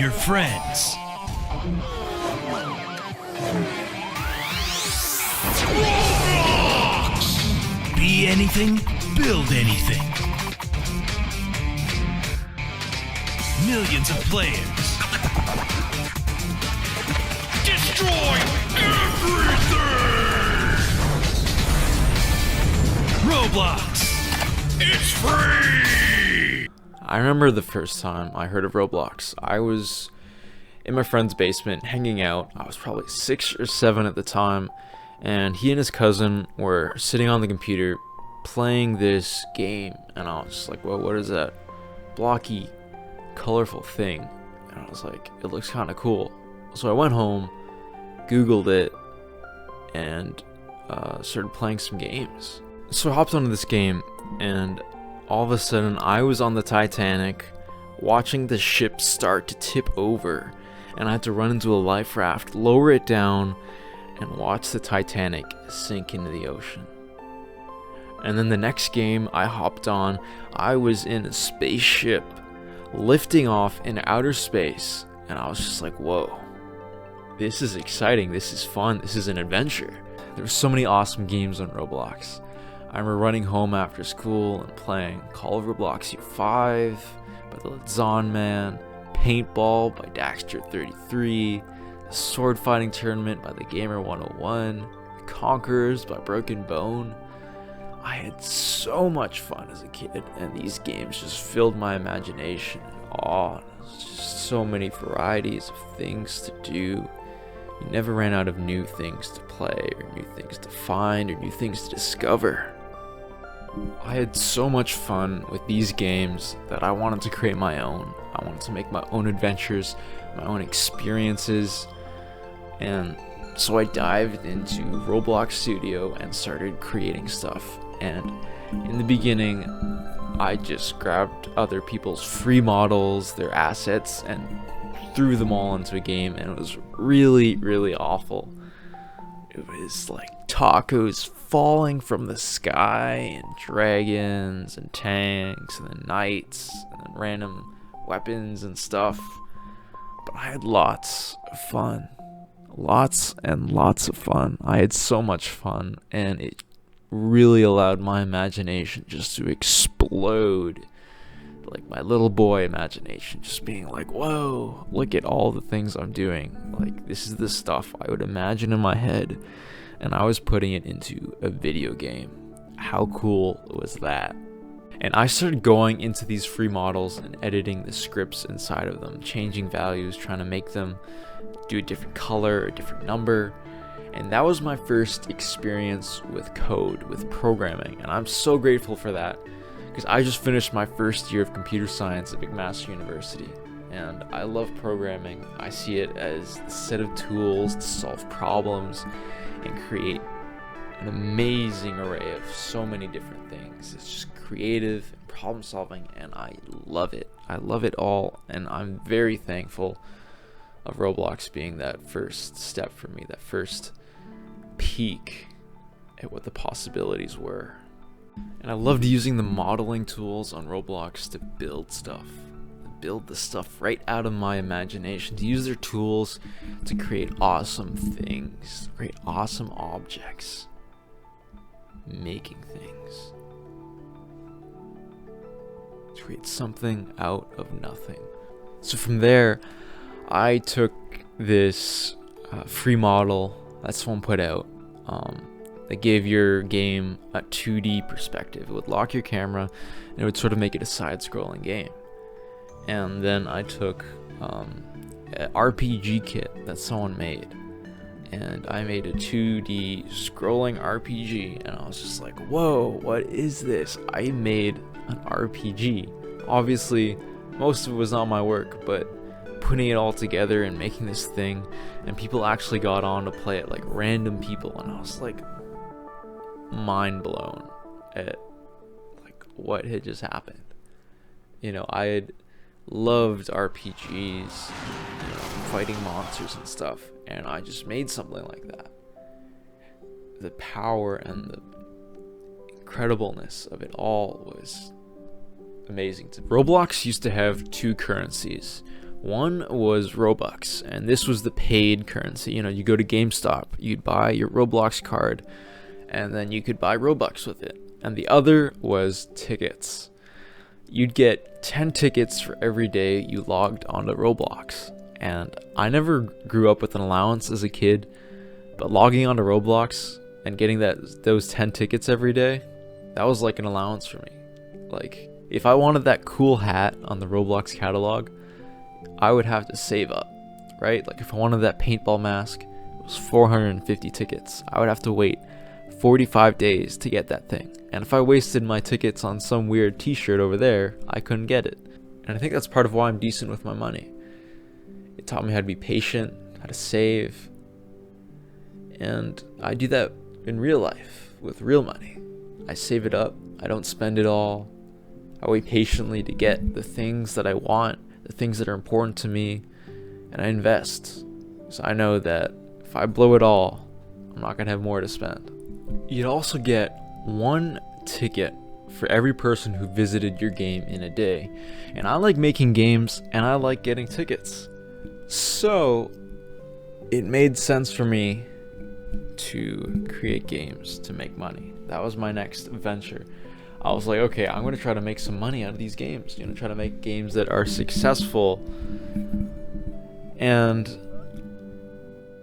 your friends. Roblox! Be anything, build anything. Millions of players. Destroy everything! Roblox! It's free! I remember the first time I heard of Roblox. I was in my friend's basement hanging out. I was probably 6 or 7 at the time, and he and his cousin were sitting on the computer playing this game, and I was just like, whoa, what is that blocky, colorful thing? And I was like, it looks kind of cool. So I went home, Googled it, and started playing some games. So I hopped onto this game, and all of a sudden I was on the Titanic watching the ship start to tip over, and I had to run into a life raft, lower it down, and watch the Titanic sink into the ocean. And then the next game I hopped on, I was in a spaceship lifting off in outer space, and I was just like, whoa, this is exciting, this is fun, this is an adventure. There were so many awesome games on Roblox. I remember running home after school and playing Call of Roblox U5 by the Zon Man, Paintball by Daxter33, the Sword Fighting Tournament by the Gamer 101, Conquerors by Broken Bone. I had so much fun as a kid, and these games just filled my imagination and awe. There was just so many varieties of things to do. You never ran out of new things to play, or new things to find, or new things to discover. I had so much fun with these games that I wanted to create my own. I wanted to make my own adventures, my own experiences, and so I dived into Roblox Studio and started creating stuff. And in the beginning, I just grabbed other people's free models, their assets, and threw them all into a game, and it was really, really awful. It was like tacos falling from the sky, and dragons, and tanks, and then knights, and then random weapons and stuff. But I had lots of fun. Lots and lots of fun. I had so much fun, and it really allowed my imagination just to explode. Like my little boy imagination just being like, whoa, look at all the things I'm doing. Like, this is the stuff I would imagine in my head, and I was putting it into a video game. How cool was that? And I started going into these free models and editing the scripts inside of them, changing values, trying to make them do a different color, a different number. And that was my first experience with code, with programming, and I'm so grateful for that, because I just finished my first year of computer science at McMaster University, and I love programming. I see it as a set of tools to solve problems and create an amazing array of so many different things. It's just creative and problem solving, and I love it. I love it all, and I'm very thankful of Roblox being that first step for me, that first peek at what the possibilities were. And I loved using the modeling tools on Roblox to build stuff, build the stuff right out of my imagination, to use their tools to create awesome things, create awesome objects, making things, to create something out of nothing. So from there, I took this free model that someone put out that gave your game a 2D perspective. It would lock your camera, and it would sort of make it a side-scrolling game. And then I took an RPG kit that someone made, and I made a 2D scrolling RPG, and I was just like, whoa, what is this? I made an RPG. Obviously, most of it was not my work, but putting it all together and making this thing, and people actually got on to play it, like random people, and I was like mind blown at like what had just happened. You know, I had loved RPGs, fighting monsters and stuff, and I just made something like that. The power and the incredibleness of it all was amazing. Roblox used to have two currencies. One was Robux, and this was the paid currency. You go to GameStop, you'd buy your Roblox card, and then you could buy Robux with it. And the other was tickets. You'd get 10 tickets for every day you logged onto Roblox. And I never grew up with an allowance as a kid, but logging onto Roblox and getting those 10 tickets every day, that was like an allowance for me. Like, if I wanted that cool hat on the Roblox catalog, I would have to save up, right? Like, if I wanted that paintball mask, it was 450 tickets. I would have to wait 45 days to get that thing. And if I wasted my tickets on some weird t-shirt over there, I couldn't get it. And I think that's part of why I'm decent with my money. It taught me how to be patient, how to save. And I do that in real life with real money. I save it up. I don't spend it all. I wait patiently to get the things that I want, the things that are important to me, and I invest. So I know that if I blow it all, I'm not going to have more to spend. You'd also get 1 ticket for every person who visited your game in a day. And I like making games, and I like getting tickets. So it made sense for me to create games to make money. That was my next venture. I was like, okay, I'm going to try to make some money out of these games. Try to make games that are successful. And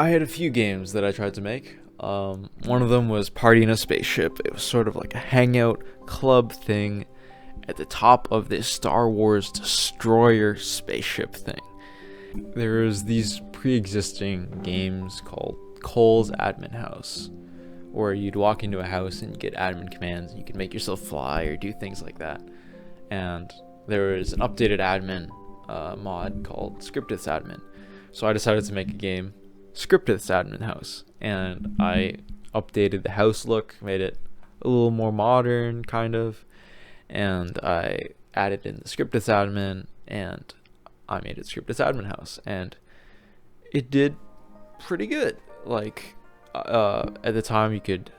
I had a few games that I tried to make. One of them was Party in a Spaceship. It was sort of like a hangout club thing at the top of this Star Wars destroyer spaceship thing. There was these pre-existing games called Cole's Admin House, where you'd walk into a house and you get admin commands and you could make yourself fly or do things like that. And there was an updated admin mod called Scriptith's Admin. So I decided to make a game, Scriptith's Admin House, and I updated the house look, made it a little more modern kind of, and I added in the Scriptith's Admin, and I made it Scriptith's Admin House, and it did pretty good. Like, at the time you could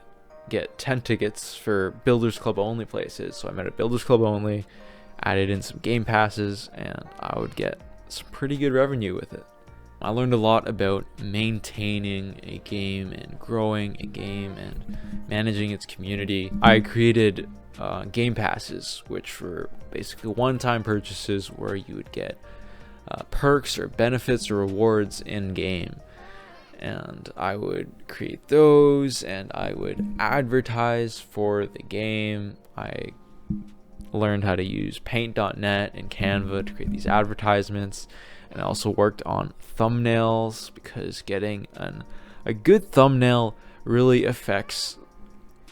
get 10 tickets for Builders Club only places, so I made it Builders Club only, added in some game passes, and I would get some pretty good revenue with it. I learned a lot about maintaining a game and growing a game and managing its community. I created game passes, which were basically one-time purchases where you would get perks or benefits or rewards in game. And I would create those, and I would advertise for the game. I learned how to use paint.net and Canva to create these advertisements, and I also worked on thumbnails, because getting a good thumbnail really affects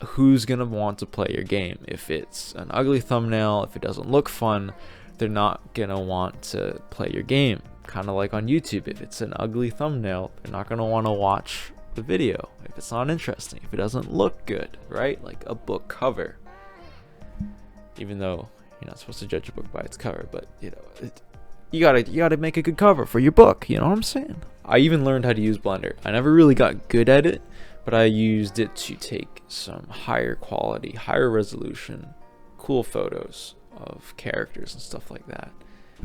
who's gonna want to play your game. If it's an ugly thumbnail, if it doesn't look fun, they're not gonna want to play your game. Kind of like on YouTube, if it's an ugly thumbnail, they're not going to want to watch the video if it's not interesting, if it doesn't look good, right? Like a book cover. Even though you're not supposed to judge a book by its cover, but you gotta make a good cover for your book, you know what I'm saying? I even learned how to use Blender. I never really got good at it, but I used it to take some higher quality, higher resolution, cool photos of characters and stuff like that.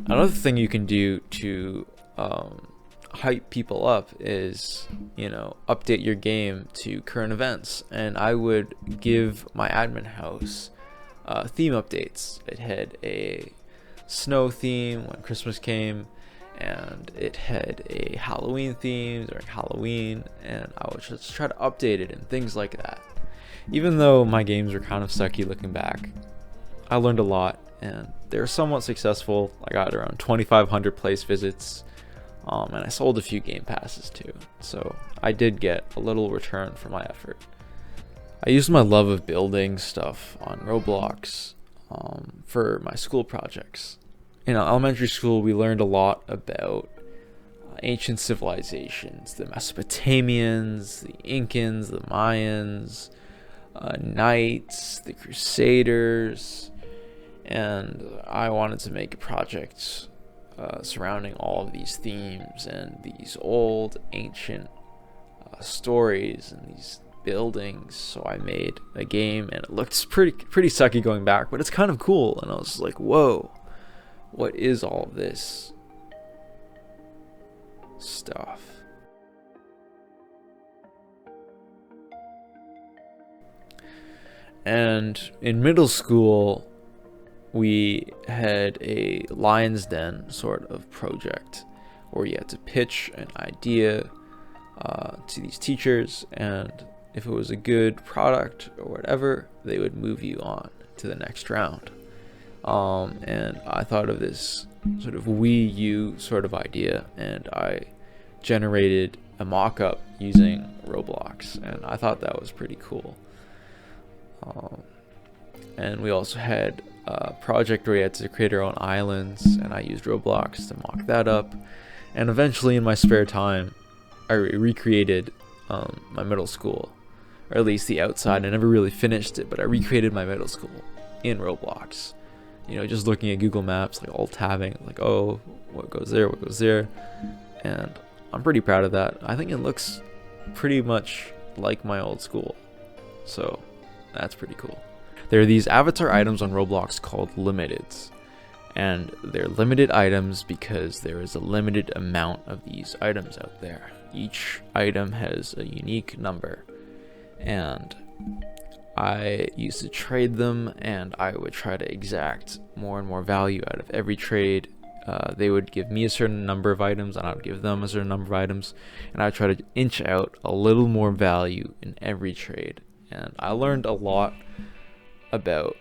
Another thing you can do to hype people up is, update your game to current events. And I would give my admin house theme updates. It had a snow theme when Christmas came, and it had a Halloween theme during Halloween, and I would just try to update it and things like that. Even though my games were kind of sucky looking back, I learned a lot, and they were somewhat successful. I got around 2,500 place visits, and I sold a few game passes too, so I did get a little return for my effort. I used my love of building stuff on Roblox for my school projects. In elementary school, we learned a lot about ancient civilizations, the Mesopotamians, the Incans, the Mayans, knights, the Crusaders, and I wanted to make a project surrounding all of these themes and these old ancient stories and these buildings. So I made a game, and it looks pretty sucky going back, but it's kind of cool. And I was like, whoa, what is all of this? stuff. And in middle school, we had a Lion's Den sort of project where you had to pitch an idea to these teachers, and if it was a good product or whatever, they would move you on to the next round. And I thought of this sort of Wii U sort of idea, and I generated a mock-up using Roblox, and I thought that was pretty cool. And we also had a project where we had to create our own islands, and I used Roblox to mock that up. And eventually, in my spare time, I recreated my middle school, or at least the outside. I never really finished it, but I recreated my middle school in Roblox. You know, just looking at Google Maps, like alt tabbing, like, oh, what goes there, what goes there. And I'm pretty proud of that. I think it looks pretty much like my old school. So that's pretty cool. There are these avatar items on Roblox called limiteds. And they're limited items because there is a limited amount of these items out there. Each item has a unique number. And I used to trade them, and I would try to exact more and more value out of every trade. They would give me a certain number of items, and I would give them a certain number of items, and I would try to inch out a little more value in every trade. And I learned a lot about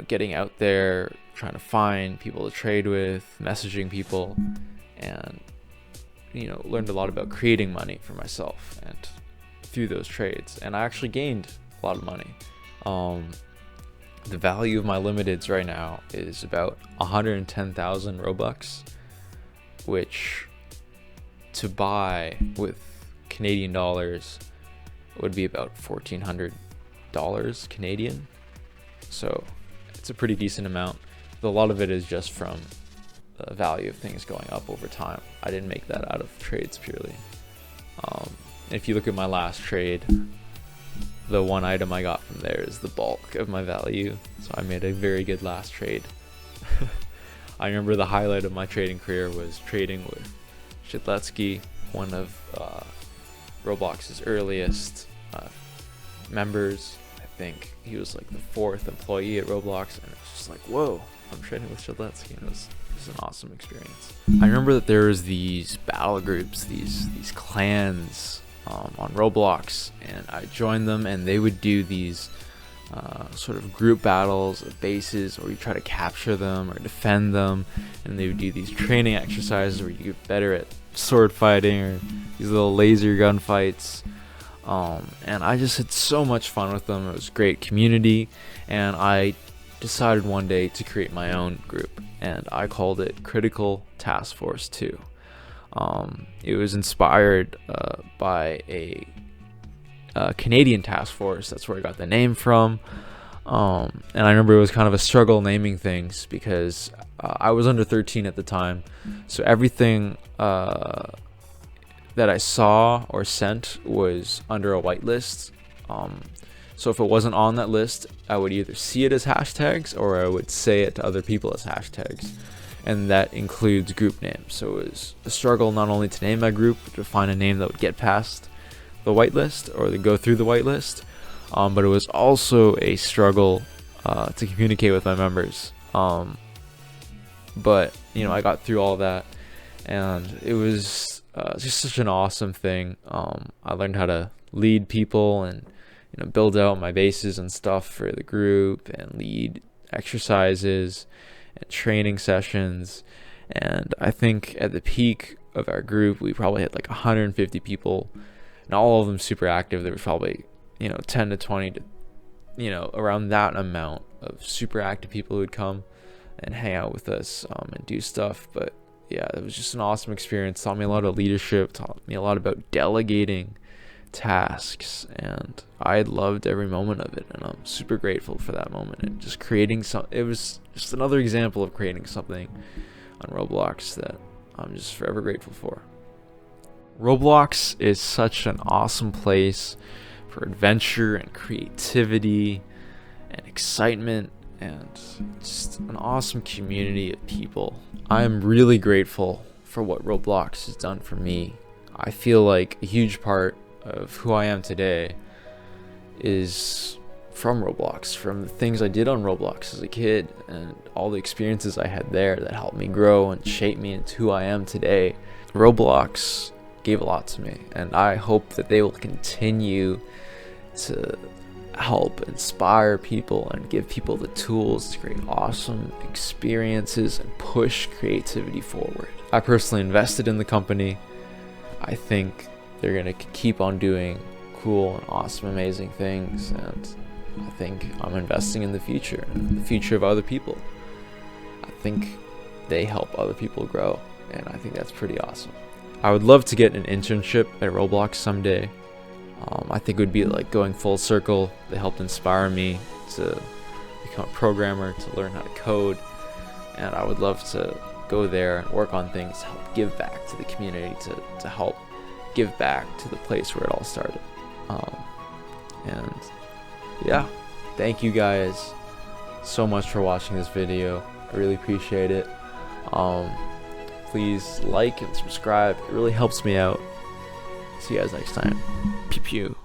getting out there, trying to find people to trade with, messaging people, and learned a lot about creating money for myself and through those trades. And I actually gained a lot of money. The value of my limiteds right now is about 110,000 Robux, which to buy with Canadian dollars would be about $1,400 Canadian. So it's a pretty decent amount. But a lot of it is just from the value of things going up over time. I didn't make that out of trades purely. If you look at my last trade, the one item I got from there is the bulk of my value. So I made a very good last trade. I remember the highlight of my trading career was trading with Shidletsky, one of Roblox's earliest members. I think he was like the 4th employee at Roblox, and it was just like, whoa, I'm trading with Shidletsky, and it was an awesome experience. I remember that there was these battle groups, these clans on Roblox, and I joined them, and they would do these sort of group battles of bases, or you try to capture them or defend them, and they would do these training exercises where you get better at sword fighting or these little laser gun fights. And I just had so much fun with them. It was a great community, and I decided one day to create my own group, and I called it Critical Task Force 2. It was inspired by a Canadian task force. That's where I got the name from. And I remember it was kind of a struggle naming things because I was under 13 at the time, so everything that I saw or sent was under a whitelist. So if it wasn't on that list, I would either see it as hashtags or I would say it to other people as hashtags. And that includes group names. So it was a struggle not only to name my group, but to find a name that would get past the whitelist or to go through the whitelist. But it was also a struggle to communicate with my members. But I got through all that, and it was just such an awesome thing. I learned how to lead people and build out my bases and stuff for the group, and lead exercises and training sessions. And I think at the peak of our group, we probably had like 150 people, and all of them super active. There was probably 10 to 20 to around that amount of super active people who would come and hang out with us and do stuff. But yeah, it was just an awesome experience. Taught me a lot of leadership, taught me a lot about delegating tasks, and I loved every moment of it, and I'm super grateful for that moment. And just creating it was just another example of creating something on Roblox that I'm just forever grateful for. Roblox is such an awesome place for adventure and creativity and excitement, and just an awesome community of people. I'm really grateful for what Roblox has done for me. I feel like a huge part of who I am today is from Roblox, from the things I did on Roblox as a kid and all the experiences I had there that helped me grow and shape me into who I am today. Roblox gave a lot to me, and I hope that they will continue to help inspire people and give people the tools to create awesome experiences and push creativity forward. I personally invested in the company. I think they're going to keep on doing cool and awesome, amazing things, and I think I'm investing in the future of other people. I think they help other people grow, and I think that's pretty awesome. I would love to get an internship at Roblox someday. I think it would be like going full circle. They helped inspire me to become a programmer, to learn how to code, and I would love to go there and work on things to help give back to the community, to help give back to the place where it all started. And yeah, thank you guys so much for watching this video. I really appreciate it. Please like and subscribe. It really helps me out. See you guys next time. Pew pew.